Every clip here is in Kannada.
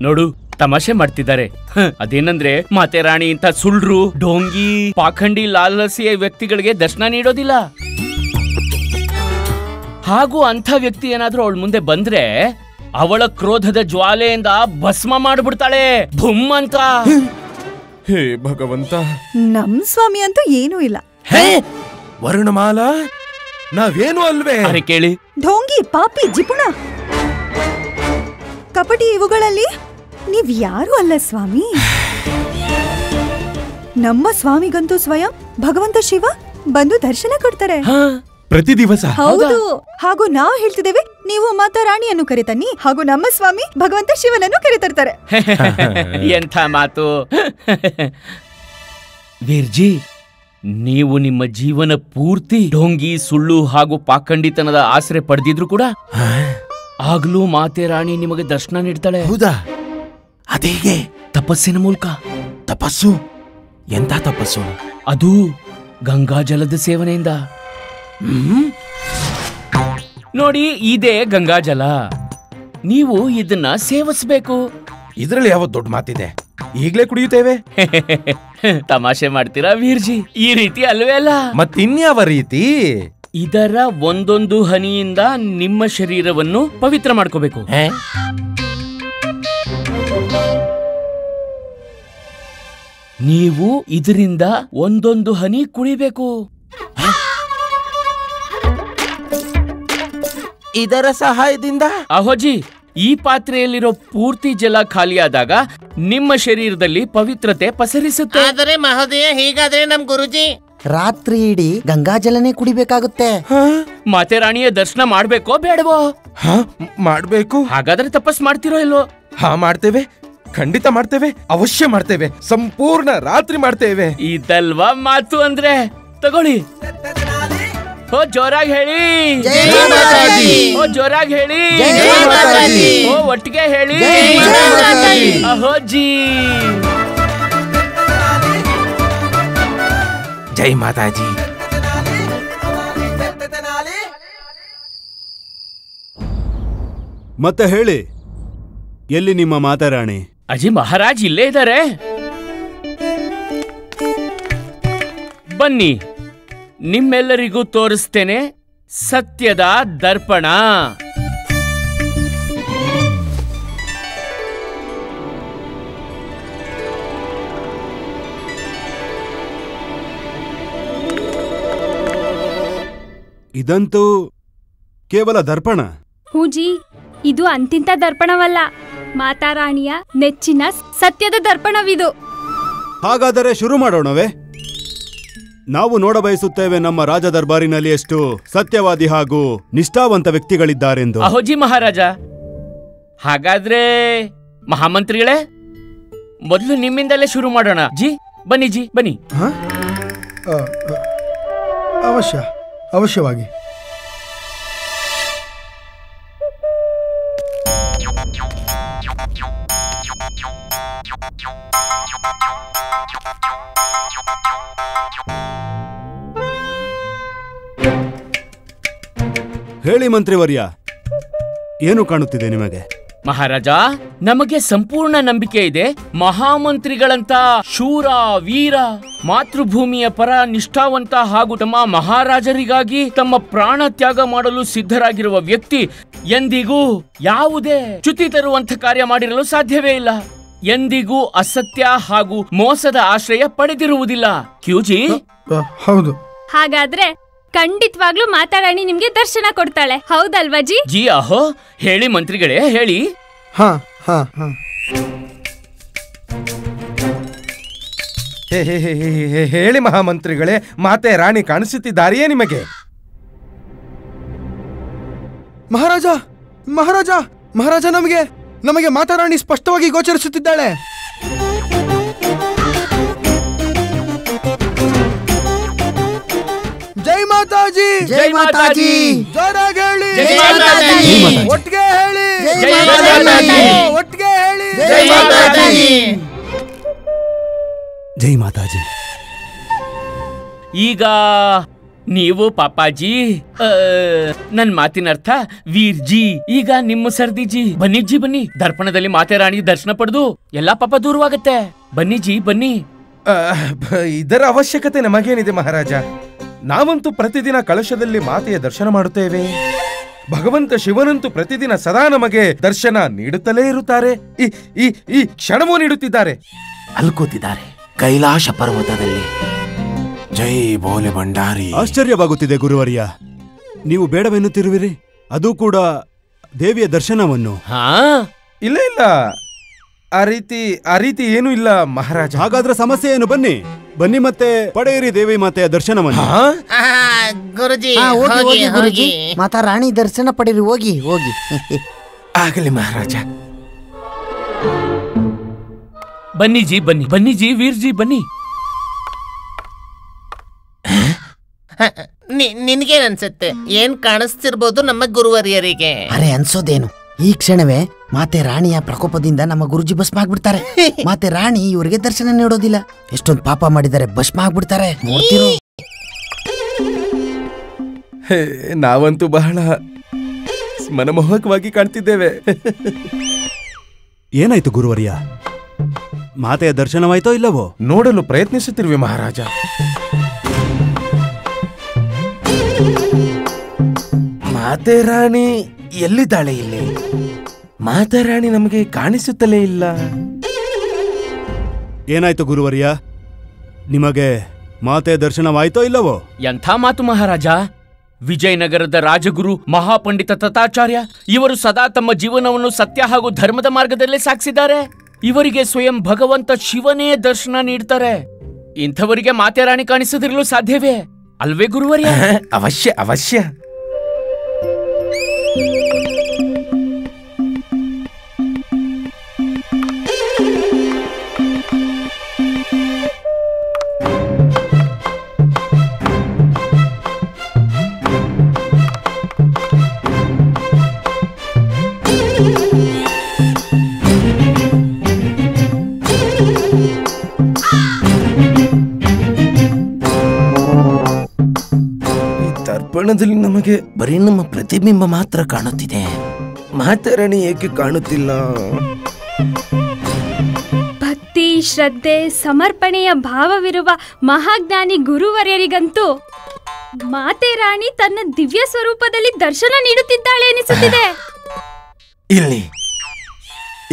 ನೋಡು ತಮಾಷೆ ಮಾಡ್ತಿದ್ದಾರೆ. ಅದೇನಂದ್ರೆ ಮಾತೆ ರಾಣಿ ಇಂತ ಸುಳ್ರು, ಡೋಂಗಿ, ಪಾಖಂಡಿ, ಲಾಲಸಿಯ ವ್ಯಕ್ತಿಗಳಿಗೆ ದರ್ಶನ ನೀಡೋದಿಲ್ಲ. ಹಾಗೂ ಅಂಥ ವ್ಯಕ್ತಿ ಏನಾದ್ರೂ ಅವಳ ಮುಂದೆ ಬಂದ್ರೆ ಅವಳ ಕ್ರೋಧದ ಜ್ವಾಲೆಯಿಂದ ಭಸ್ಮ ಮಾಡ್ಬಿಡ್ತಾಳೆ, ಭುಮ್ ಅಂತ. ಹೇ ಭಗವಂತ, ನಮ್ ಸ್ವಾಮಿ ಅಂತೂ ಏನೂ ಇಲ್ಲ. ವರುಣಮಾಲಾ, ನಾವೇನು ಅಲ್ವೇ? ಅರೆ ಕೇಳಿ, ಢೋಂಗಿ, ಪಾಪಿ, ಜಿಪುಣ, ಕಪಟಿ ಇವುಗಳಲ್ಲಿ ನೀವ್ ಯಾರು ಅಲ್ಲ ಸ್ವಾಮಿ. ನಮ್ಮ ಸ್ವಾಮಿಗಂತೂ ಸ್ವಯಂ ಭಗವಂತ ಶಿವ ಬಂದು ದರ್ಶನ ಕೊಡ್ತಾರೆ ಪ್ರತಿ ದಿವಸ. ಹೌದು. ಹಾಗೂ ನಾವು ಹೇಳ್ತಿದ್ದೇವೆ, ನೀವು ಮಾತಾ ರಾಣಿಯನ್ನು ಕರೆತನ್ನಿ, ಹಾಗೂ ನಮ್ಮ ಸ್ವಾಮಿ ಭಗವಂತ ಶಿವನನ್ನು ಕರೆತರ್ತಾರೆ. ಎಂಥ ಮಾತು. ವೀರ್ಜಿ, ನೀವು ನಿಮ್ಮ ಜೀವನ ಪೂರ್ತಿ ಢೋಂಗಿ, ಸುಳ್ಳು ಹಾಗೂ ಪಾಖಂಡಿತನದ ಆಸರೆ ಪಡೆದಿದ್ರು ಕೂಡ ಆಗ್ಲೂ ಮಾತೆ ರಾಣಿ ನಿಮಗೆ ದರ್ಶನ ನೀಡ್ತಾಳೆ. ಹೌದಾ? ಅದೇಗೆ? ತಪಸ್ಸಿನ ಮೂಲಕ. ತಪಸ್ಸು? ಎಂತ ತಪಸ್ಸು? ಅದು ಗಂಗಾಜಲದ ಸೇವನೆಯಿಂದ. ನೋಡಿ, ಇದೇ ಗಂಗಾಜಲ. ನೀವು ಇದನ್ನ ಸೇವಿಸಬೇಕು. ಇದ್ರಲ್ಲಿ ಯಾವ ದೊಡ್ಡ ಮಾತಿದೆ? ಈಗ್ಲೇ ಕುಡಿಯುತ್ತೇವೆ. ತಮಾಷೆ ಮಾಡ್ತೀರಾ ವೀರ್ಜಿ? ಈ ರೀತಿ ಅಲ್ವೇ ಅಲ್ಲ. ಮತ್ತಿನ್ಯಾವ ರೀತಿ? ಇದರ ಒಂದೊಂದು ಹನಿಯಿಂದ ನಿಮ್ಮ ಶರೀರವನ್ನು ಪವಿತ್ರ ಮಾಡ್ಕೋಬೇಕು. ನೀವು ಇದರಿಂದ ಒಂದೊಂದು ಹನಿ ಕುಡಿಬೇಕು. ಇದರ ಸಹಾಯದಿಂದ? ಅಹೋಜಿ, ಈ ಪಾತ್ರೆಯಲ್ಲಿರೋ ಪೂರ್ತಿ ಜಲ ಖಾಲಿಯಾದಾಗ ನಿಮ್ಮ ಶರೀರದಲ್ಲಿ ಪವಿತ್ರತೆ ಪಸರಿಸುತ್ತೆ. ಆದರೆ ಮಹೋದಯ, ಹೀಗಾದ್ರೆ ನಮ್ ಗುರುಜಿ ರಾತ್ರಿ ಇಡೀ ಗಂಗಾಜಲನೇ ಕುಡಿಬೇಕಾಗುತ್ತೆ. ಮಾತೆ ರಾಣಿಯ ದರ್ಶನ ಮಾಡ್ಬೇಕೋ ಬೇಡವೋ? ಮಾಡ್ಬೇಕು. ಹಾಗಾದ್ರೆ ತಪಸ್ ಮಾಡ್ತಿರೋ ಇಲ್ವೋ? ಹಾ, ಮಾಡ್ತೇವೆ. ಖಂಡಿತ ಮಾಡ್ತೇವೆ. ಅವಶ್ಯ ಮಾಡ್ತೇವೆ. ಸಂಪೂರ್ಣ ರಾತ್ರಿ ಮಾಡ್ತೇವೆ. ಇದಲ್ವಾ ಮಾತು ಅಂದ್ರೆ? ತಗೊಳ್ಳಿ. ಓ ಜೋರಾಗಿ ಹೇಳಿ, ಓ ಜೋರಾಗಿ ಹೇಳಿ, ಓ ಒಟ್ಟಿಗೆ ಹೇಳಿ, ಅಹೋಜಿ. ಜೈ ಮಾತಾಜಿ. ಮತ್ತೆ ಹೇಳಿ, ಎಲ್ಲಿ ನಿಮ್ಮ ಮಾತಾರಾಣಿ? ಅಜಿ ಮಹಾರಾಜ್ ಇಲ್ಲೇ ಇದ್ದಾರೆ. ಬನ್ನಿ, ನಿಮ್ಮೆಲ್ಲರಿಗೂ ತೋರಿಸ್ತೇನೆ ಸತ್ಯದ ದರ್ಪಣ. ಇದಂತೂ ಕೇವಲ ದರ್ಪಣ. ಹೂಜಿ, ಇದು ಅಂತಿಂತ ದರ್ಪಣವಲ್ಲ, ಮಾತಾರಾಣಿಯ ನೆಚ್ಚಿನ ಸತ್ಯದ ದರ್ಪಣವಿದು. ಹಾಗಾದರೆ ಶುರು ಮಾಡೋಣವೇ? ನಾವು ನೋಡಬಯಸುತ್ತೇವೆ ನಮ್ಮ ರಾಜ ದರ್ಬಾರಿನಲ್ಲಿ ಎಷ್ಟು ಸತ್ಯವಾದಿ ಹಾಗೂ ನಿಷ್ಠಾವಂತ ವ್ಯಕ್ತಿಗಳಿದ್ದಾರೆಂದು. ಅಹೋಜಿ ಮಹಾರಾಜ, ಹಾಗಾದ್ರೆ ಮಹಾಮಂತ್ರಿಗಳೇ, ಮೊದಲು ನಿಮ್ಮಿಂದಲೇ ಶುರು ಮಾಡೋಣ. ಜಿ ಬನ್ನಿ, ಜಿ ಬನ್ನಿ. ಅವಶ್ಯವಾಗಿ. ಹೇಳಿ ಮಂತ್ರಿವರ್ಯ, ಏನು ಕಾಣುತ್ತಿದೆ ನಿಮಗೆ? ಮಹಾರಾಜ, ನಮಗೆ ಸಂಪೂರ್ಣ ನಂಬಿಕೆ ಇದೆ. ಮಹಾಮಂತ್ರಿಗಳಂತ ಶೂರ, ವೀರ, ಮಾತೃಭೂಮಿಯ ಪರ ನಿಷ್ಠಾವಂತ ಹಾಗೂ ತಮ್ಮ ಮಹಾರಾಜರಿಗಾಗಿ ತಮ್ಮ ಪ್ರಾಣ ತ್ಯಾಗ ಮಾಡಲು ಸಿದ್ಧರಾಗಿರುವ ವ್ಯಕ್ತಿ ಎಂದಿಗೂ ಯಾವುದೇ ಚ್ಯುತಿ ತರುವಂತ ಕಾರ್ಯ ಮಾಡಿರಲು ಸಾಧ್ಯವೇ ಇಲ್ಲ. ಎಂದಿಗೂ ಅಸತ್ಯ ಹಾಗೂ ಮೋಸದ ಆಶ್ರಯ ಪಡೆದಿರುವುದಿಲ್ಲ. ಕ್ಯೂಜಿ? ಹೌದು. ಹಾಗಾದ್ರೆ ಖಂಡಿತವಾಗ್ಲೂ ಮಾತಾರಾಣಿ ನಿಮ್ಗೆ ದರ್ಶನ ಕೊಡ್ತಾಳೆ, ಹೌದಲ್ವಾ ಜಿ? ಜಿ ಅಹೋ, ಹೇಳಿ ಮಂತ್ರಿಗಳೇ, ಹೇಳಿ. ಹೇಳಿ ಮಹಾಮಂತ್ರಿಗಳೇ, ಮಾತೆ ರಾಣಿ ಕಾಣಿಸುತ್ತಿದ್ದಾರೆಯೇ ನಿಮಗೆ? ಮಹಾರಾಜ, ಮಹಾರಾಜ, ಮಹಾರಾಜ, ನಮಗೆ ಮಾತಾರಾಣಿ ಸ್ಪಷ್ಟವಾಗಿ ಗೋಚರಿಸುತ್ತಿದ್ದಾಳೆ. ಜೈ ಮಾತಾಜಿ, ಜೈ ಮಾತಾಜಿ. ಜೋರಾಗಿ ಹೇಳಿ, ಒಟ್ಟಿಗೆ ಹೇಳಿ, ಒಟ್ಟಿಗೆ ಹೇಳಿ, ಜೈ ಮಾತಾಜಿ. ಜೈ ಮಾತಾಜಿ. ಈಗ ನೀವು ಪಾಪಾಜಿ, ನನ್ ಮಾತಿನ ಅರ್ಥ ವೀರ್ಜಿ. ಈಗ ನಿಮ್ಮ ಸರ್ದಿಜಿ. ಬನ್ನಿಜ್ಜಿ ಬನ್ನಿ, ದರ್ಪಣದಲ್ಲಿ ಮಾತೆ ರಾಣಿ ದರ್ಶನ ಪಡೆದು ಎಲ್ಲಾ ಪಾಪ ದೂರವಾಗತ್ತೆ. ಬನ್ನಿಜಿ ಬನ್ನಿ. ಇದರ ಅವಶ್ಯಕತೆ ನಮಗೇನಿದೆ ಮಹಾರಾಜ? ನಾವಂತೂ ಪ್ರತಿದಿನ ಕಳಶದಲ್ಲಿ ಮಾತೆಯ ದರ್ಶನ ಮಾಡುತ್ತೇವೆ. ಭಗವಂತ ಶಿವನಂತೂ ಪ್ರತಿದಿನ ಸದಾ ನಮಗೆ ದರ್ಶನ ನೀಡುತ್ತಲೇ ಇರುತ್ತಾರೆ. ಈ ಕ್ಷಣವೂ ನೀಡುತ್ತಿದ್ದಾರೆ. ಅಲ್ಕೋತಿದ್ದಾರೆ ಕೈಲಾಶ ಪರ್ವತದಲ್ಲಿ. ಜೈ ಬೋಲೆ ಭಂಡಾರಿ. ಆಶ್ಚರ್ಯವಾಗುತ್ತಿದೆ ಗುರುವರ್ಯ, ನೀವು ಬೇಡವೆನ್ನುತ್ತಿರುವಿರಿ, ಅದು ಕೂಡ ದೇವಿಯ ದರ್ಶನವನ್ನು. ಇಲ್ಲ ಇಲ್ಲ, ಆ ರೀತಿ ಏನೂ ಇಲ್ಲ ಮಹಾರಾಜ. ಹಾಗಾದ್ರೆ ಸಮಸ್ಯೆ ಏನು? ಬನ್ನಿ ಬನ್ನಿ, ಮತ್ತೆ ಪಡೆಯಿರಿ ದೇವಿ ಮಾತೆಯ ದರ್ಶನವನ್ನು. ಗುರುಜಿ ಹೋಗಿ ಗುರುಜಿ, ಮಾತಾ ರಾಣಿ ದರ್ಶನ ಪಡೀರಿ, ಹೋಗಿ ಹೋಗಿ. ಆಗಲಿ ಮಹಾರಾಜ. ಬನ್ನಿಜಿ ಬನ್ನಿ, ಬನ್ನಿಜಿ ವೀರ್ಜಿ ಬನ್ನಿ. ನಿನ್ಗೇನ್ ಅನ್ಸುತ್ತೆ? ಏನ್ ಕಾಣಿಸ್ತಿರ್ಬೋದು ನಮ್ಮ ಗುರುವರಿಯರಿಗೆ? ಅರೆ ಅನ್ಸೋದೇನು, ಈ ಕ್ಷಣವೇ ಮಾತೆ ರಾಣಿಯ ಪ್ರಕೋಪದಿಂದ ನಮ್ಮ ಗುರುಜಿ ಭಸ್ಮ ಆಗ್ಬಿಡ್ತಾರೆ. ಮಾತೆ ರಾಣಿ ಇವರಿಗೆ ದರ್ಶನ ನೀಡೋದಿಲ್ಲ. ಎಷ್ಟೊಂದು ಪಾಪ ಮಾಡಿದ್ದಾರೆ, ಭಸ್ಮ ಆಗ್ಬಿಡ್ತಾರೆ. ನೋಡ್ತಿರೋ. ನಾವಂತೂ ಬಹಳ ಮನಮೋಹಕವಾಗಿ ಕಾಣ್ತಿದ್ದೇವೆ. ಏನಾಯ್ತು ಗುರುವರ್ಯ? ಮಾತೆಯ ದರ್ಶನವಾಯ್ತೋ ಇಲ್ಲವೋ? ನೋಡಲು ಪ್ರಯತ್ನಿಸುತ್ತಿರುವೆ ಮಹಾರಾಜ. ಮಾತೆ ರಾಣಿ ಎಲ್ಲಿದ್ದಾಳೆ? ಇಲ್ಲಿ ಮಾತೆ ರಾಣಿ ನಮಗೆ ಕಾಣಿಸುತ್ತಲೇ ಇಲ್ಲ. ಏನಾಯ್ತು ಗುರುವರ್ಯ? ನಿಮಗೆ ಮಾತೆಯ ದರ್ಶನವಾಯ್ತೋ ಇಲ್ಲವೋ? ಎಂಥ ಮಾತು ಮಹಾರಾಜ! ವಿಜಯನಗರದ ರಾಜಗುರು ಮಹಾಪಂಡಿತ ತಥಾಚಾರ್ಯ ಇವರು ಸದಾ ತಮ್ಮ ಜೀವನವನ್ನು ಸತ್ಯ ಹಾಗೂ ಧರ್ಮದ ಮಾರ್ಗದಲ್ಲೇ ಸಾಗಿಸಿದ್ದಾರೆ. ಇವರಿಗೆ ಸ್ವಯಂ ಭಗವಂತ ಶಿವನೇ ದರ್ಶನ ನೀಡ್ತಾರೆ. ಇಂಥವರಿಗೆ ಮಾತೆ ರಾಣಿ ಕಾಣಿಸದಿರಲು ಸಾಧ್ಯವೇ ಅಲ್ವೇ ಗುರುವರ್ಯ? ಅವಶ್ಯ ಅವಶ್ಯ. ದರ್ಪಣದಲ್ಲಿ ನಮಗೆ ಬರೀ ನಮ್ಮ ಪ್ರತಿಬಿಂಬ ಮಾತ್ರ ಕಾಣುತ್ತಿದೆ. ಮಾತೆ ರಾಣಿ ಏಕೆ ಕಾಣುತ್ತಿಲ್ಲ? ಭಕ್ತಿ, ಶ್ರದ್ಧೆ, ಸಮರ್ಪಣೆಯ ಭಾವವಿರುವ ಮಹಾಜ್ಞಾನಿ ಗುರುವರ್ಯರಿಗಂತೂ ಮಾತೆ ರಾಣಿ ತನ್ನ ದಿವ್ಯ ಸ್ವರೂಪದಲ್ಲಿ ದರ್ಶನ ನೀಡುತ್ತಿದ್ದಾಳೆ ಎನಿಸುತ್ತಿದೆ. ಇಲ್ಲಿ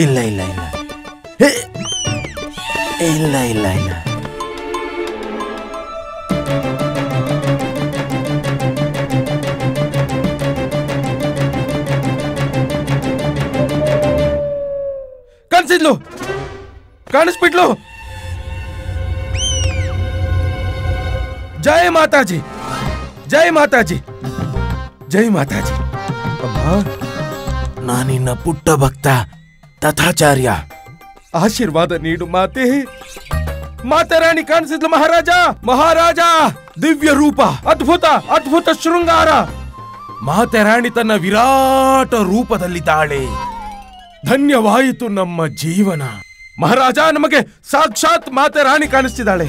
ಇಲ್ಲ ಇಲ್ಲ ಇಲ್ಲ ಇಲ್ಲ ಇಲ್ಲ ಇಲ್ಲ. ಕಾಣಿಸಿದ್ಲು, ಕಾಣಿಸ್ಬಿಟ್ಲು. ಜೈ ಮಾತಾಜಿ, ಜೈ ಮಾತಾಜಿ, ಜೈ ಮಾತಾಜಿ. ಅಮ್ಮ, ನಾನಿನ್ನ ಪುಟ್ಟ ಭಕ್ತ ತಥಾಚಾರ್ಯ. ಆಶೀರ್ವಾದ ನೀಡು ಮಾತೆ. ಮಾತೆ ರಾಣಿ ಕಾಣಿಸಿದ್ಲು ಮಹಾರಾಜ. ಮಹಾರಾಜ ದಿವ್ಯ ರೂಪ, ಅದ್ಭುತ ಅದ್ಭುತ ಶೃಂಗಾರ. ಮಾತೆ ರಾಣಿ ತನ್ನ ವಿರಾಟ ರೂಪದಲ್ಲಿದ್ದಾಳೆ. ಧನ್ಯವಾಯಿತು ನಮ್ಮ ಜೀವನ. ಮಹಾರಾಜ, ನಮಗೆ ಸಾಕ್ಷಾತ್ ಮಾತೆ ರಾಣಿ ಕಾಣಿಸ್ತಿದ್ದಾಳೆ.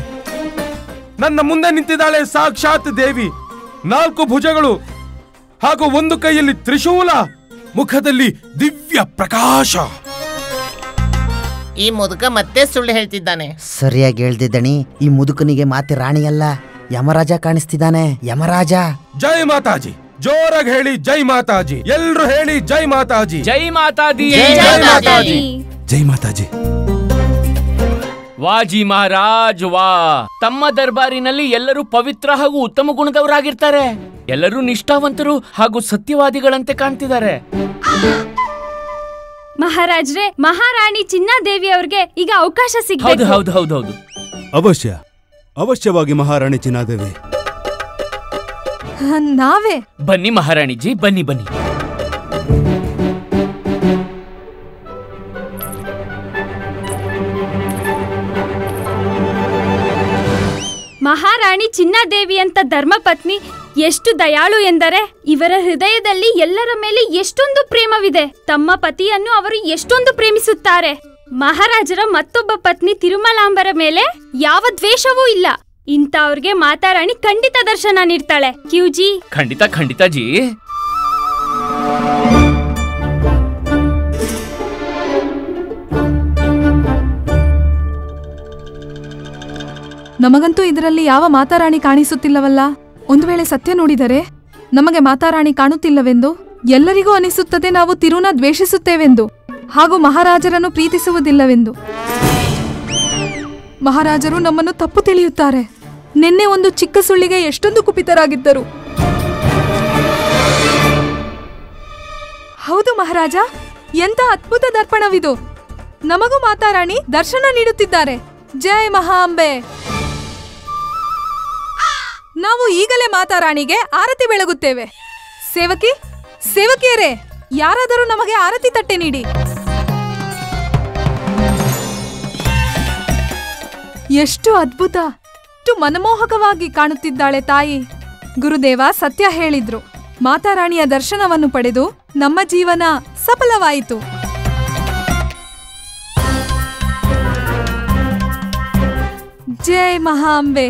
ನನ್ನ ಮುಂದೆ ನಿಂತಿದ್ದಾಳೆ ಸಾಕ್ಷಾತ್ ದೇವಿ. 4 ಭುಜಗಳು ಹಾಗೂ ಒಂದು ಕೈಯಲ್ಲಿ ತ್ರಿಶೂಲ, ಮುಖದಲ್ಲಿ ದಿವ್ಯ ಪ್ರಕಾಶ. ಈ ಮುದುಕ ಮತ್ತೆ ಸುಳ್ಳು ಹೇಳ್ತಿದ್ದಾನೆ. ಸರಿಯಾಗಿ ಹೇಳ್ದಿದ್ದಣಿ. ಈ ಮುದುಕನಿಗೆ ಮಾತೆ ರಾಣಿಯಲ್ಲ, ಯಮರಾಜ ಕಾಣಿಸ್ತಿದ್ದಾನೆ. ಯಮರಾಜ. ಜೈ ಮಾತಾಜಿ. ಜೋರಾಗಿ ಹೇಳಿ ಜೈ ಮಾತಾಜಿ. ಎಲ್ರು ಹೇಳಿ ಜೈ ಮಾತಾಜಿ. ಜೈ ಮಾತಾಜಿ. ಜೈ ಮಾತಾಜಿ. ಜೈ ಮಾತಾಜಿ. ವಾಜಿ ಮಹಾರಾಜ್ ವಾ. ತಮ್ಮ ದರ್ಬಾರಿನಲ್ಲಿ ಎಲ್ಲರೂ ಪವಿತ್ರ ಹಾಗೂ ಉತ್ತಮ ಗುಣದವರಾಗಿರ್ತಾರೆ. ಎಲ್ಲರೂ ನಿಷ್ಠಾವಂತರು ಹಾಗೂ ಸತ್ಯವಾದಿಗಳಂತೆ ಕಾಣ್ತಿದ್ದಾರೆ. ಮಹಾರಾಜ್ರೆ, ಮಹಾರಾಣಿ ಚಿನ್ನಾದೇವಿ ಅವ್ರಿಗೆ ಈಗ ಅವಕಾಶ ಹೌದು ಸಿಗ್ಬೇಕು. ಹೌದು ಹೌದು ಹೌದು. ಅವಶ್ಯ, ಅವಶ್ಯವಾಗಿ ಮಹಾರಾಣಿ ಚಿನ್ನಾದೇವಿ. ನಾವೇ ಬನ್ನಿ ಮಹಾರಾಣಿಜಿ, ಬನ್ನಿ ಬನ್ನಿ. ಮಹಾರಾಣಿ ಚಿನ್ನಾದೇವಿ ಅಂತ ಧರ್ಮಪತ್ನಿ ಎಷ್ಟು ದಯಾಳು ಎಂದರೆ ಇವರ ಹೃದಯದಲ್ಲಿ ಎಲ್ಲರ ಮೇಲೆ ಎಷ್ಟೊಂದು ಪ್ರೇಮವಿದೆ. ತಮ್ಮ ಪತಿಯನ್ನು ಅವರು ಎಷ್ಟೊಂದು ಪ್ರೇಮಿಸುತ್ತಾರೆ. ಮಹಾರಾಜರ ಮತ್ತೊಬ್ಬ ಪತ್ನಿ ತಿರುಮಲಾಂಬರ ಮೇಲೆ ಯಾವ ದ್ವೇಷವೂ ಇಲ್ಲ. ಇಂಥವ್ರಿಗೆ ಮಾತಾರಾಣಿ ಖಂಡಿತ ದರ್ಶನ ನೀಡ್ತಾಳೆ. ಕ್ಯೂಜಿ. ಖಂಡಿತ ಖಂಡಿತ ಜಿ. ನಮಗಂತೂ ಇದರಲ್ಲಿ ಯಾವ ಮಾತಾರಾಣಿ ಕಾಣಿಸುತ್ತಿಲ್ಲವಲ್ಲ. ಒಂದು ವೇಳೆ ಸತ್ಯ ನೋಡಿದರೆ ನಮಗೆ ಮಾತಾರಾಣಿ ಕಾಣುತ್ತಿಲ್ಲವೆಂದು ಎಲ್ಲರಿಗೂ ಅನಿಸುತ್ತದೆ ನಾವು ತಿರುನ ದ್ವೇಷಿಸುತ್ತೇವೆಂದು ಹಾಗೂ ಮಹಾರಾಜರನ್ನು ಪ್ರೀತಿಸುವುದಿಲ್ಲವೆಂದು. ಮಹಾರಾಜರು ನಮ್ಮನ್ನು ತಪ್ಪು ತಿಳಿಯುತ್ತಾರೆ. ನಿನ್ನೆ ಒಂದು ಚಿಕ್ಕ ಸುಳ್ಳಿಗೆ ಎಷ್ಟೊಂದು ಕುಪಿತರಾಗಿದ್ದರು. ಹೌದು ಮಹಾರಾಜ, ಎಂತ ಅದ್ಭುತ ದರ್ಪಣವಿದು. ನಮಗೂ ಮಾತಾರಾಣಿ ದರ್ಶನ ನೀಡುತ್ತಿದ್ದಾರೆ. ಜೈ ಮಹಾಂಬೆ. ನಾವು ಈಗಲೇ ಮಾತಾರಾಣಿಗೆ ಆರತಿ ಬೆಳಗುತ್ತೇವೆ. ಸೇವಕಿಯರೇ, ಯಾರಾದರೂ ನಮಗೆ ಆರತಿ ತಟ್ಟೆ ನೀಡಿ. ಎಷ್ಟು ಅದ್ಭುತ, ಎಷ್ಟು ಮನಮೋಹಕವಾಗಿ ಕಾಣುತ್ತಿದ್ದಾಳೆ ತಾಯಿ. ಗುರುದೇವ ಸತ್ಯ ಹೇಳಿದ್ರು. ಮಾತಾರಾಣಿಯ ದರ್ಶನವನ್ನು ಪಡೆದು ನಮ್ಮ ಜೀವನ ಸಫಲವಾಯಿತು. ಜೈ ಮಹಾಂಬೆ.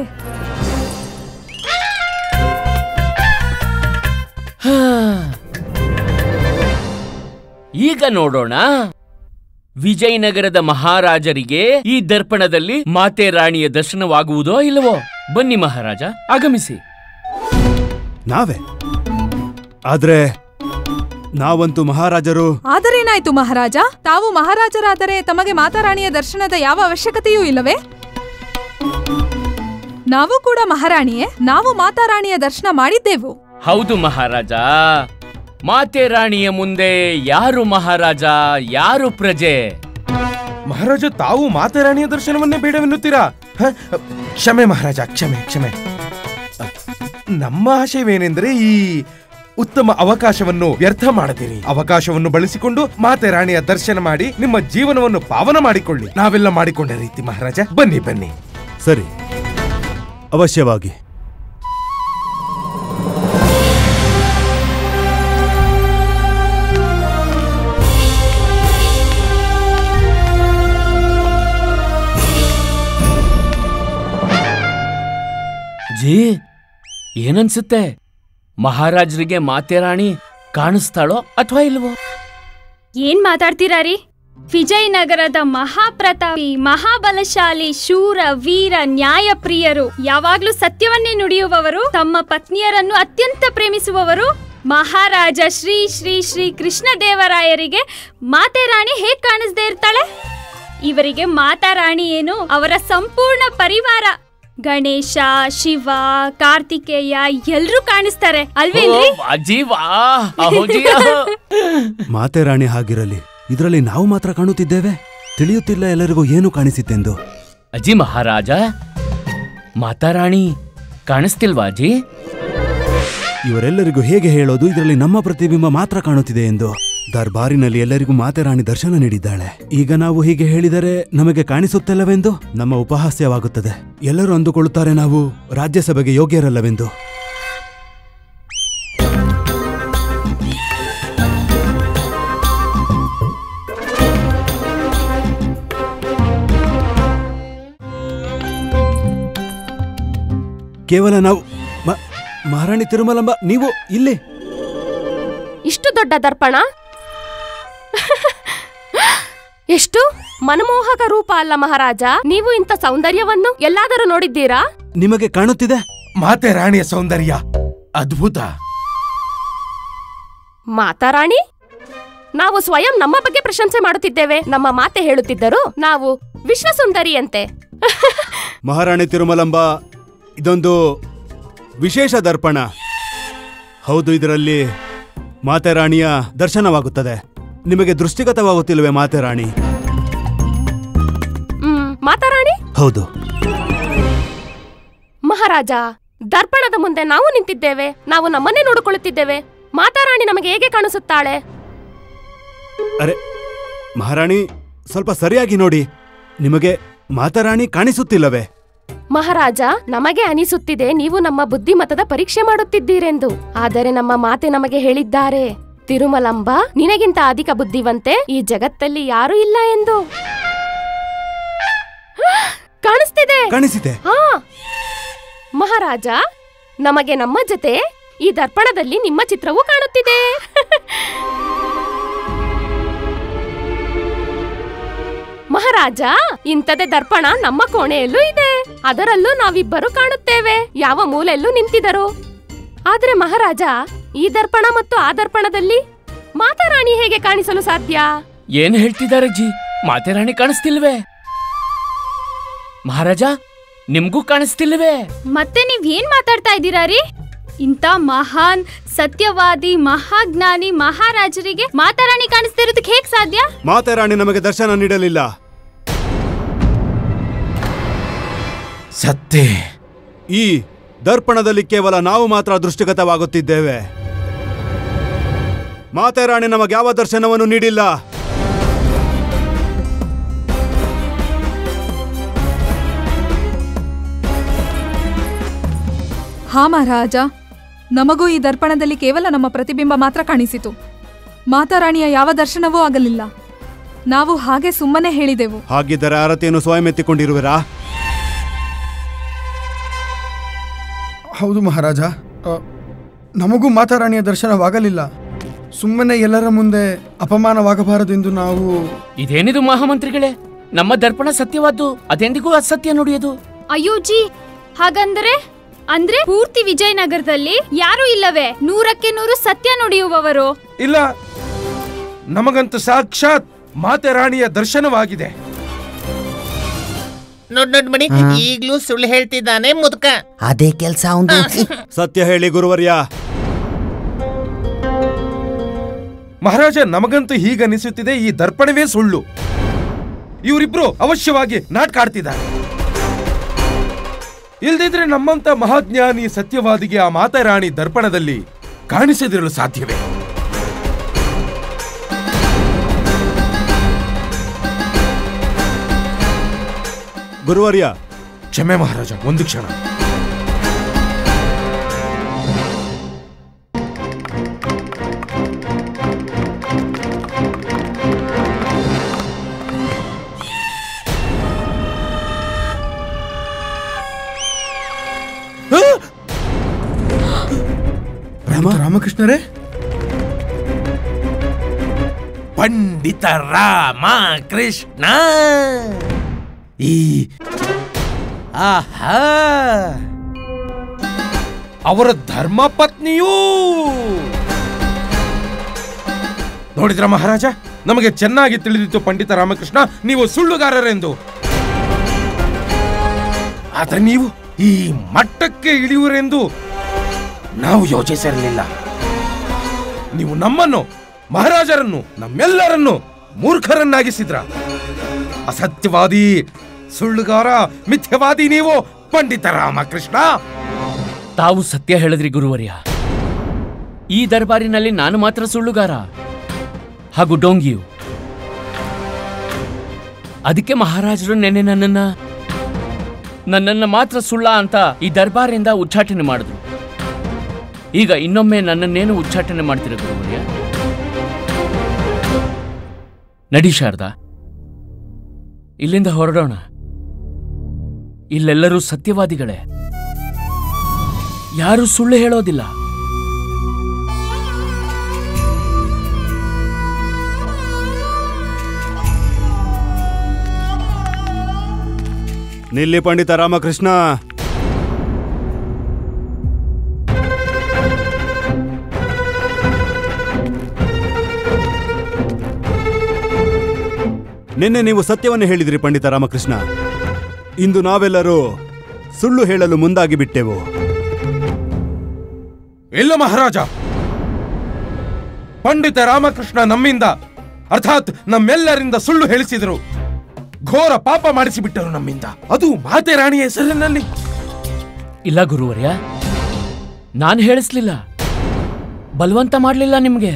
ಈಗ ನೋಡೋಣ, ವಿಜಯನಗರದ ಮಹಾರಾಜರಿಗೆ ಈ ದರ್ಪಣದಲ್ಲಿ ಮಾತೆ ರಾಣಿಯ ದರ್ಶನವಾಗುವುದೋ ಇಲ್ಲವೋ. ಬನ್ನಿ ಮಹಾರಾಜ, ಆಗಮಿಸಿ. ನಾವೇ? ಆದ್ರೆ ನಾವಂತೂ ಮಹಾರಾಜರು. ಆದರೇನಾಯ್ತು ಮಹಾರಾಜ? ತಾವು ಮಹಾರಾಜರಾದರೆ ತಮಗೆ ಮಾತಾರಾಣಿಯ ದರ್ಶನದ ಯಾವ ಅವಶ್ಯಕತೆಯೂ ಇಲ್ಲವೇ? ನಾವು ಕೂಡ ಮಹಾರಾಣಿಯೇ. ನಾವು ಮಾತಾರಾಣಿಯ ದರ್ಶನ ಮಾಡಿದ್ದೆವು. ಹೌದು ಮಹಾರಾಜ. ಮಾತೆ ರಾಣಿಯ ಮುಂದೆ ಯಾರು ಮಹಾರಾಜ, ಯಾರು ಪ್ರಜೆ? ಮಹಾರಾಜ, ತಾವು ಮಾತೆರಾಣಿಯ ದರ್ಶನವನ್ನೇ ಬೇಡವೆನ್ನುತ್ತೀರಾ? ಕ್ಷಮೆ ಮಹಾರಾಜ, ಕ್ಷಮೆ ಕ್ಷಮೆ. ನಮ್ಮ ಆಶಯವೇನೆಂದರೆ ಈ ಉತ್ತಮ ಅವಕಾಶವನ್ನು ವ್ಯರ್ಥ ಮಾಡದಿರಿ. ಅವಕಾಶವನ್ನು ಬಳಸಿಕೊಂಡು ಮಾತೆರಾಣಿಯ ದರ್ಶನ ಮಾಡಿ ನಿಮ್ಮ ಜೀವನವನ್ನು ಪಾವನ ಮಾಡಿಕೊಳ್ಳಿ. ನಾವೆಲ್ಲ ಮಾಡಿಕೊಂಡ ರೀತಿ ಮಹಾರಾಜ. ಬನ್ನಿ ಬನ್ನಿ. ಸರಿ, ಅವಶ್ಯವಾಗಿ. ಜಿ, ಏನನ್ಸುತ್ತೆ? ಮಹಾರಾಜರಿಗೆ ಮಾತೆರಾಣಿ ಕಾಣಿಸ್ತಾಳೋ ಅಥವಾ ಇಲ್ವೋ? ಏನ್ ಮಾತಾಡ್ತೀರಾ ರೀ? ವಿಜಯನಗರದ ಮಹಾಪ್ರತಾಪಿ, ಮಹಾಬಲಶಾಲಿ, ಶೂರ, ವೀರ, ನ್ಯಾಯಪ್ರಿಯರು, ಯಾವಾಗ್ಲೂ ಸತ್ಯವನ್ನೇ ನುಡಿಯುವವರು, ತಮ್ಮ ಪತ್ನಿಯರನ್ನು ಅತ್ಯಂತ ಪ್ರೇಮಿಸುವವರು ಮಹಾರಾಜ ಶ್ರೀ ಶ್ರೀ ಶ್ರೀ ಕೃಷ್ಣದೇವರಾಯರಿಗೆ ಮಾತೆರಾಣಿ ಹೇಗ್ ಕಾಣಿಸ್ದೇ ಇರ್ತಾಳೆ? ಇವರಿಗೆ ಮಾತಾರಾಣಿ ಏನು, ಅವರ ಸಂಪೂರ್ಣ ಪರಿವಾರ, ಗಣೇಶ, ಶಿವ, ಕಾರ್ತಿಕೇಯ ಎಲ್ರೂ ಕಾಣಿಸ್ತಾರೆ ಅಲ್ವೇನ್ರಿ? ಮಾತೆರಾಣಿ ಹಾಗಿರಲಿ, ಇದರಲ್ಲಿ ನಾವು ಮಾತ್ರ ಕಾಣುತ್ತಿದ್ದೇವೆ. ತಿಳಿಯುತ್ತಿಲ್ಲ ಎಲ್ಲರಿಗೂ ಏನು ಕಾಣಿಸಿತೆಂದು. ಅಜ್ಜಿ ಮಹಾರಾಜ, ಮಾತಾರಾಣಿ ಕಾಣಿಸ್ತಿಲ್ವಾ ಅಜ್ಜಿ? ಇವರೆಲ್ಲರಿಗೂ ಹೇಗೆ ಹೇಳೋದು ಇದರಲ್ಲಿ ನಮ್ಮ ಪ್ರತಿಬಿಂಬ ಮಾತ್ರ ಕಾಣುತ್ತಿದೆ ಎಂದು? ದರ್ಬಾರಿನಲ್ಲಿ ಎಲ್ಲರಿಗೂ ಮಾತೆರಾಣಿ ದರ್ಶನ ನೀಡಿದ್ದಾಳೆ. ಈಗ ನಾವು ಹೀಗೆ ಹೇಳಿದರೆ ನಮಗೆ ಕಾಣಿಸುತ್ತಿಲ್ಲವೆಂದು ನಮ್ಮ ಉಪಹಾಸ್ಯವಾಗುತ್ತದೆ. ಎಲ್ಲರೂ ಅಂದುಕೊಳ್ಳುತ್ತಾರೆ ನಾವು ರಾಜ್ಯಸಭೆಗೆ ಯೋಗ್ಯರಲ್ಲವೆಂದು. ಕೇವಲ ನಾವು ಮಹಾರಾಣಿ ತಿರುಮಲಂಬ, ನೀವು ಇಲ್ಲಿ? ಇಷ್ಟು ದೊಡ್ಡ ದರ್ಪಣ, ಎಷ್ಟು ಮನಮೋಹಕ ರೂಪ ಅಲ್ಲ ಮಹಾರಾಜ? ನೀವು ಇಂಥ ಸೌಂದರ್ಯವನ್ನು ಎಲ್ಲಾದರೂ ನೋಡಿದ್ದೀರಾ? ನಿಮಗೆ ಕಾಣುತ್ತಿದೆ? ಮಾತೆರಾಣಿಯ ಸೌಂದರ್ಯ ಅದ್ಭುತ. ಮಾತಾರಾಣಿ, ನಾವು ಸ್ವಯಂ ನಮ್ಮ ಬಗ್ಗೆ ಪ್ರಶಂಸೆ ಮಾಡುತ್ತಿದ್ದೇವೆ. ನಮ್ಮ ಮಾತೆ ಹೇಳುತ್ತಿದ್ದರು ನಾವು ವಿಶ್ವಸುಂದರಿಯಂತೆ. ಮಹಾರಾಣಿ ತಿರುಮಲಂಬ, ಇದೊಂದು ವಿಶೇಷ ದರ್ಪಣ. ಹೌದು, ಇದರಲ್ಲಿ ಮಾತೆರಾಣಿಯ ದರ್ಶನವಾಗುತ್ತದೆ. ನಿಮಗೆ ದೃಷ್ಟಿಗತವಾಗುತ್ತಿಲ್ವೇ ಮಾತೆರಾಣಿ? ಮಾತಾರಾಣಿ? ಹೌದು ಮಹಾರಾಜ, ದರ್ಪಣದ ಮುಂದೆ ನಾವು ನಿಂತಿದ್ದೇವೆ. ನಾವು ನಮ್ಮನ್ನೇ ನೋಡಿಕೊಳ್ಳುತ್ತಿದ್ದೇವೆ. ಮಾತಾರಾಣಿ ನಮಗೆ ಹೇಗೆ ಕಾಣಿಸುತ್ತಾಳೆ? ಅರೆ ಮಹಾರಾಣಿ, ಸ್ವಲ್ಪ ಸರಿಯಾಗಿ ನೋಡಿ. ನಿಮಗೆ ಮಾತಾರಾಣಿ ಕಾಣಿಸುತ್ತಿಲ್ಲವೇ? ಮಹಾರಾಜ, ನಮಗೆ ಅನಿಸುತ್ತಿದೆ ನೀವು ನಮ್ಮ ಬುದ್ಧಿಮತದ ಪರೀಕ್ಷೆ ಮಾಡುತ್ತಿದ್ದೀರೆಂದು. ಆದರೆ ನಮ್ಮ ಮಾತೆ ನಮಗೆ ಹೇಳಿದ್ದಾರೆ, ತಿರುಮಲಂಬ, ನಿನಗಿಂತ ಅಧಿಕ ಬುದ್ಧಿವಂತೆ ಈ ಜಗತ್ತಲ್ಲಿ ಯಾರೂ ಇಲ್ಲ ಎಂದು. ಕಾಣಿಸ್ತಿದೆ? ಕಾಣಿಸಿದೆ. ಮಹಾರಾಜ, ನಮಗೆ ನಮ್ಮ ಜೊತೆ ಈ ದರ್ಪಣದಲ್ಲಿ ನಿಮ್ಮ ಚಿತ್ರವೂ ಕಾಣುತ್ತಿದೆ. ಮಹಾರಾಜ, ಇಂಥದೇ ದರ್ಪಣ ನಮ್ಮ ಕೋಣೆಯಲ್ಲೂ ಇದೆ. ಅದರಲ್ಲೂ ನಾವಿಬ್ಬರು ಕಾಣುತ್ತೇವೆ, ಯಾವ ಮೂಲೆಯಲ್ಲೂ ನಿಂತಿದರು. ಆದ್ರೆ ಮಹಾರಾಜ, ಈ ದರ್ಪಣ ಮತ್ತು ಆ ದರ್ಪಣದಲ್ಲಿ ಮಾತಾರಾಣಿ ಹೇಗೆ ಕಾಣಿಸಲು ಸಾಧ್ಯ? ಏನ್ ಹೇಳ್ತಿದ್ದಾರೆ ಜಿ? ಮಾತೆರಾಣಿ ಕಾಣಿಸ್ತಿಲ್ವೇ? ಮಹಾರಾಜ, ನಿಮ್ಗೂ ಕಾಣಿಸ್ತಿಲ್ವೇ? ಮತ್ತೆ ನೀವ್ ಏನ್ ಮಾತಾಡ್ತಾ ಇದ್ದೀರಾ ರೀ? ಇಂಥ ಮಹಾನ್ ಸತ್ಯವಾದಿ ಮಹಾಜ್ಞಾನಿ ಮಹಾರಾಜರಿಗೆ ಮಾತಾರಾಣಿ ಕಾಣಿಸ್ತಿರೋದಕ್ಕೆ ಹೇಗ್ ಸಾಧ್ಯ? ಮಾತೆರಾಣಿ ನಮಗೆ ದರ್ಶನ ನೀಡಲಿಲ್ಲ. ಸತ್ಯ, ಈ ದರ್ಪಣದಲ್ಲಿ ಕೇವಲ ನಾವು ಮಾತ್ರ ದೃಷ್ಟಿಗತವಾಗುತ್ತಿದ್ದೇವೆ. ಮಾತೆರಾಣಿ ನಮಗೆ ಯಾವ ದರ್ಶನವನ್ನು ನೀಡಿಲ್ಲ. ಹಾ ಮಹಾರಾಜ, ನಮಗೂ ಈ ದರ್ಪಣದಲ್ಲಿ ಕೇವಲ ನಮ್ಮ ಪ್ರತಿಬಿಂಬ ಮಾತ್ರ ಕಾಣಿಸಿತು. ಮಾತಾರಾಣಿಯ ಯಾವ ದರ್ಶನವೂ ಆಗಲಿಲ್ಲ. ನಾವು ಹಾಗೆ ಸುಮ್ಮನೆ ಹೇಳಿದೆವು. ಹಾಗಿದ್ದರೆ ಆರತಿಯನ್ನು ಸ್ವಯಂ ಎತ್ತಿಕೊಂಡಿರುವಿರಾ? ಹೌದು ಮಹಾರಾಜ, ನಮಗೂ ಮಾತಾರಾಣಿಯ ದರ್ಶನವಾಗಲಿಲ್ಲ. ಸುಮ್ಮನೆ ಎಲ್ಲರ ಮುಂದೆ ಅಪಮಾನವಾಗಬಾರದೆಂದು ನಾವು. ಇದೇನಿದು ಮಹಾಮಂತ್ರಿಗಳೇ? ನಮ್ಮ ದರ್ಪಣ ಸತ್ಯವಾದ್ದು ಅದೆಂದಿಗೂ ಅಸತ್ಯ ನುಡಿಯೋದು. ಅಯ್ಯೋ ಜಿ, ಹಾಗಂದ್ರೆ ಅಂದ್ರೆ ಪೂರ್ತಿ ವಿಜಯನಗರದಲ್ಲಿ ಯಾರು ಇಲ್ಲವೇ 100ಕ್ಕೆ 100 ಸತ್ಯ ನುಡಿಯುವವರು? ಇಲ್ಲ, ನಮಗಂತೂ ಸಾಕ್ಷಾತ್ ಮಾತೆರಾಣಿಯ ದರ್ಶನವಾಗಿದೆ. ನೋಡ್ ಮಣಿ, ಈಗ್ಲೂ ಸುಳ್ಳು ಹೇಳ್ತಿದ್ದಾನೆ ಮುದುಕ. ಅದೇ ಕೆಲ್ಸ ಒಂದು. ಸತ್ಯ ಹೇಳಿ ಗುರುವರ್ಯ. ಮಹಾರಾಜ, ನಮಗಂತೂ ಹೀಗನಿಸುತ್ತಿದೆ, ಈ ದರ್ಪಣವೇ ಸುಳ್ಳು. ಇವರಿಬ್ರು ಅವಶ್ಯವಾಗಿ ನಾಟಕ ಆಡ್ತಿದ್ದಾರೆ. ಇಲ್ದಿದ್ರೆ ನಮ್ಮಂತ ಮಹಾಜ್ಞಾನಿ ಸತ್ಯವಾದಿಗೆ ಆ ಮಾತಾರಾಣಿ ದರ್ಪಣದಲ್ಲಿ ಕಾಣಿಸದಿರಲು ಸಾಧ್ಯವೇ? ಗುರುವರ್ಯ, ಕ್ಷಮೆ ಮಹಾರಾಜ, ಒಂದು ಕ್ಷಣ. ರಾಮಕೃಷ್ಣರೇ, ಪಂಡಿತ ರಾಮಕೃಷ್ಣ. ಈ ಆಹಾ, ಅವರ ಧರ್ಮಪತ್ನಿಯೂ. ನೋಡಿದ್ರ ಮಹಾರಾಜ, ನಮಗೆ ಚೆನ್ನಾಗಿ ತಿಳಿದಿತ್ತು ಪಂಡಿತ ರಾಮಕೃಷ್ಣ ನೀವು ಸುಳ್ಳುಗಾರರೆಂದು. ಆದ್ರೆ ನೀವು ಈ ಮಟ್ಟಕ್ಕೆ ಇಳಿಯುವರೆಂದು ನಾವು ಯೋಚಿಸಿರಲಿಲ್ಲ. ನೀವು ನಮ್ಮನ್ನು, ಮಹಾರಾಜರನ್ನು, ನಮ್ಮೆಲ್ಲರನ್ನು ಮೂರ್ಖರನ್ನಾಗಿಸಿದ್ರ. ಅಸತ್ಯವಾದಿ, ಸುಳ್ಳುಗಾರ, ಮಿಥ್ಯವಾದಿ ನೀವು ಪಂಡಿತ ರಾಮಕೃಷ್ಣ. ತಾವು ಸತ್ಯ ಹೇಳಿದ್ರಿ ಗುರುವರ್ಯ. ಈ ದರ್ಬಾರಿನಲ್ಲಿ ನಾನು ಮಾತ್ರ ಸುಳ್ಳುಗಾರ ಹಾಗೂ ಡೋಂಗಿಯು. ಅದಕ್ಕೆ ಮಹಾರಾಜರು ನೆನ್ನೆ ನನ್ನನ್ನ ಮಾತ್ರ ಸುಳ್ಳ ಅಂತ ಈ ದರ್ಬಾರಿಂದ ಉಚ್ಚಾಟನೆ ಮಾಡಿದ್ರು. ಈಗ ಇನ್ನೊಮ್ಮೆ ನನ್ನನ್ನೇನು ಉಚ್ಚಾಟನೆ ಮಾಡ್ತೀರ ಗುರುವರ್ಯ? ನಡಿ ಶಾರದಾ, ಇಲ್ಲಿಂದ ಹೊರಡೋಣ. ಇಲ್ಲೆಲ್ಲರೂ ಸತ್ಯವಾದಿಗಳೇ, ಯಾರು ಸುಳ್ಳು ಹೇಳೋದಿಲ್ಲ. ನಿಲ್ಲಿ ಪಂಡಿತ ರಾಮಕೃಷ್ಣ. ನಿನ್ನೆ ನೀವು ಸತ್ಯವನ್ನು ಹೇಳಿದ್ರಿ ಪಂಡಿತ ರಾಮಕೃಷ್ಣ. ಇಂದು ನಾವೆಲ್ಲರೂ ಸುಳ್ಳು ಹೇಳಲು ಮುಂದಾಗಿ ಬಿಟ್ಟೆವು. ಇಲ್ಲ ಮಹಾರಾಜ, ಪಂಡಿತ ರಾಮಕೃಷ್ಣ ನಮ್ಮಿಂದ ಅರ್ಥಾತ್ ನಮ್ಮೆಲ್ಲರಿಂದ ಸುಳ್ಳು ಹೇಳಿಸಿದರು. ಘೋರ ಪಾಪ ಮಾಡಿಸಿಬಿಟ್ಟರು ನಮ್ಮಿಂದ, ಅದು ಮಾತೆರಾಣಿಯ ಹೆಸರಿನಲ್ಲಿ. ಇಲ್ಲ ಗುರುವರ್ಯ, ನಾನು ಹೇಳಿಸ್ಲಿಲ್ಲ, ಬಲವಂತ ಮಾಡಲಿಲ್ಲ ನಿಮ್ಗೆ.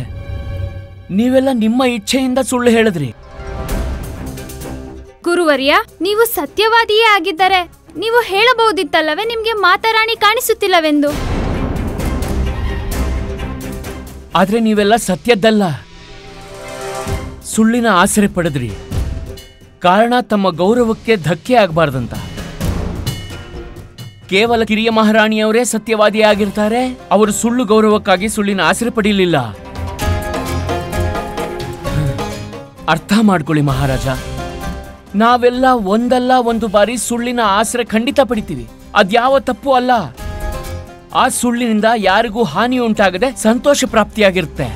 ನೀವೆಲ್ಲ ನಿಮ್ಮ ಇಚ್ಛೆಯಿಂದ ಸುಳ್ಳು ಹೇಳಿದ್ರಿ. ಗುರುವರ್ಯ, ನೀವು ಸತ್ಯವಾದಿಯೇ ಆಗಿದ್ದರೆ ನೀವು ಹೇಳಬಹುದಿತ್ತಲ್ಲವೇ ನಿಮ್ಗೆ ಮಾತಾರಾಣಿ ಕಾಣಿಸುತ್ತಿಲ್ಲವೆಂದು. ಆದ್ರೆ ನೀವೆಲ್ಲ ಸತ್ಯದ್ದಲ್ಲ, ಸುಳ್ಳಿನ ಆಸರೆ ಪಡೆದ್ರಿ. ಕಾರಣ ತಮ್ಮ ಗೌರವಕ್ಕೆ ಧಕ್ಕೆ ಆಗಬಾರ್ದಂತ. ಕೇವಲ ಕಿರಿಯ ಮಹಾರಾಣಿಯವರೇ ಸತ್ಯವಾದಿಯಾಗಿರ್ತಾರೆ. ಅವರು ಸುಳ್ಳು ಗೌರವಕ್ಕಾಗಿ ಸುಳ್ಳಿನ ಆಸರೆ ಪಡೆಯಲಿಲ್ಲ. ಅರ್ಥ ಮಾಡ್ಕೊಳ್ಳಿ ಮಹಾರಾಜ, ನಾವೆಲ್ಲ ಒಂದಲ್ಲ ಒಂದು ಬಾರಿ ಸುಳ್ಳಿನ ಆಸರೆ ಖಂಡಿತ ಪಡಿತೀವಿ. ಅದ್ಯಾವ ತಪ್ಪು ಅಲ್ಲ. ಆ ಸುಳ್ಳಿನಿಂದ ಯಾರಿಗೂ ಹಾನಿ ಉಂಟಾಗದೆ ಸಂತೋಷ ಪ್ರಾಪ್ತಿಯಾಗಿರುತ್ತೆ.